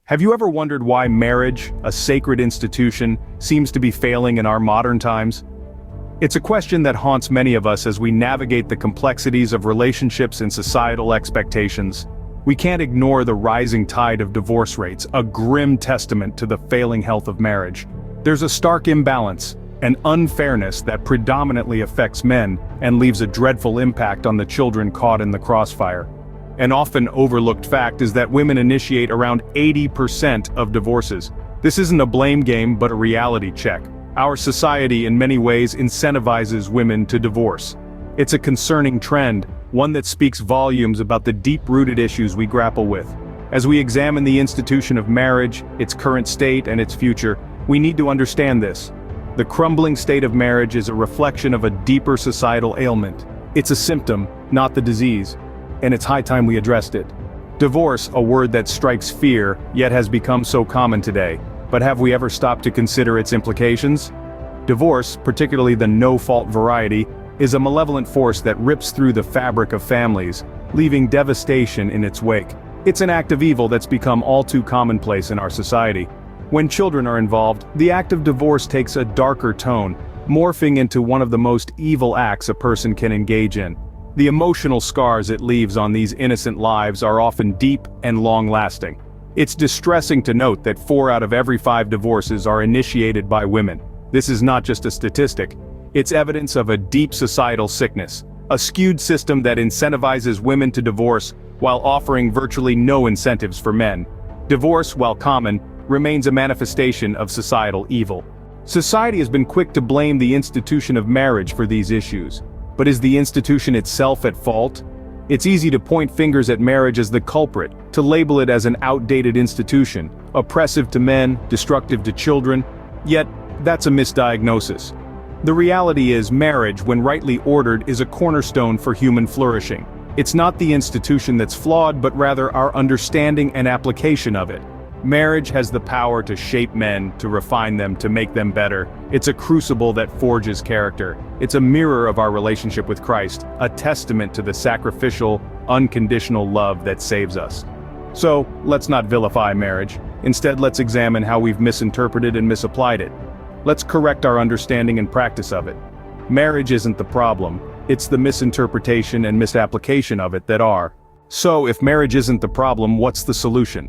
Have you ever wondered why marriage, a sacred institution, seems to be failing in our modern times? It's a question that haunts many of us as we navigate the complexities of relationships and societal expectations. We can't ignore the rising tide of divorce rates, a grim testament to the failing health of marriage. There's a stark imbalance, an unfairness that predominantly affects men and leaves a dreadful impact on the children caught in the crossfire. An often overlooked fact is that women initiate around 80% of divorces. This isn't a blame game but a reality check. Our society in many ways incentivizes women to divorce. It's a concerning trend, one that speaks volumes about the deep-rooted issues we grapple with. As we examine the institution of marriage, its current state and its future, we need to understand this. The crumbling state of marriage is a reflection of a deeper societal ailment. It's a symptom, not the disease. And it's high time we addressed it. Divorce, a word that strikes fear, yet has become so common today. But have we ever stopped to consider its implications? Divorce, particularly the no-fault variety, is a malevolent force that rips through the fabric of families, leaving devastation in its wake. It's an act of evil that's become all too commonplace in our society. When children are involved, the act of divorce takes a darker tone, morphing into one of the most evil acts a person can engage in. The emotional scars it leaves on these innocent lives are often deep and long-lasting. It's distressing to note that 4 out of every 5 divorces are initiated by women. This is not just a statistic. It's evidence of a deep societal sickness, a skewed system that incentivizes women to divorce while offering virtually no incentives for men. Divorce, while common, remains a manifestation of societal evil. Society has been quick to blame the institution of marriage for these issues. But is the institution itself at fault? It's easy to point fingers at marriage as the culprit, to label it as an outdated institution, oppressive to men, destructive to children. Yet, that's a misdiagnosis. The reality is marriage, when rightly ordered, is a cornerstone for human flourishing. It's not the institution that's flawed, but rather our understanding and application of it. Marriage has the power to shape men, to refine them, to make them better. It's a crucible that forges character. It's a mirror of our relationship with Christ, a testament to the sacrificial, unconditional love that saves us. So, let's not vilify marriage. Instead, let's examine how we've misinterpreted and misapplied it. Let's correct our understanding and practice of it. Marriage isn't the problem, it's the misinterpretation and misapplication of it that are. So, if marriage isn't the problem, what's the solution?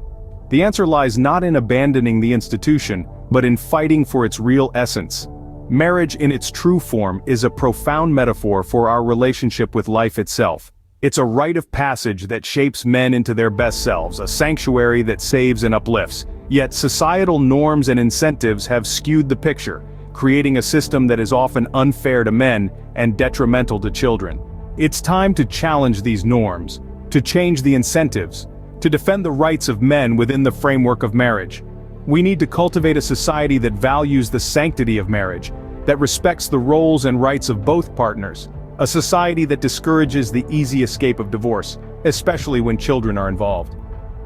The answer lies not in abandoning the institution, but in fighting for its real essence. Marriage in its true form is a profound metaphor for our relationship with life itself. It's a rite of passage that shapes men into their best selves, a sanctuary that saves and uplifts. Yet societal norms and incentives have skewed the picture, creating a system that is often unfair to men and detrimental to children. It's time to challenge these norms, to change the incentives, to defend the rights of men within the framework of marriage. We need to cultivate a society that values the sanctity of marriage, that respects the roles and rights of both partners, a society that discourages the easy escape of divorce, especially when children are involved.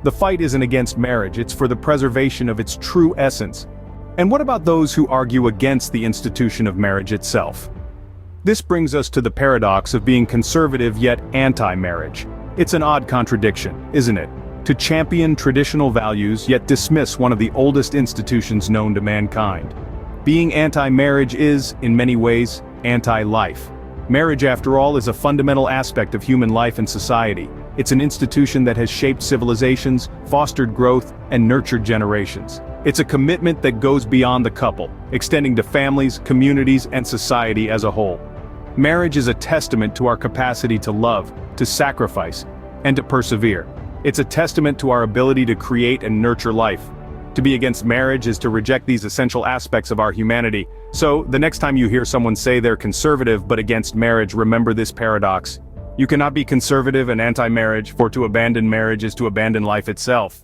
The fight isn't against marriage, it's for the preservation of its true essence. And what about those who argue against the institution of marriage itself? This brings us to the paradox of being conservative yet anti-marriage. It's an odd contradiction, isn't it? To champion traditional values yet dismiss one of the oldest institutions known to mankind. Being anti-marriage is, in many ways, anti-life. Marriage, after all, is a fundamental aspect of human life and society. It's an institution that has shaped civilizations, fostered growth, and nurtured generations. It's a commitment that goes beyond the couple, extending to families, communities, and society as a whole. Marriage is a testament to our capacity to love, to sacrifice, and to persevere. It's a testament to our ability to create and nurture life. To be against marriage is to reject these essential aspects of our humanity. So, the next time you hear someone say they're conservative but against marriage, remember this paradox. You cannot be conservative and anti-marriage, for to abandon marriage is to abandon life itself.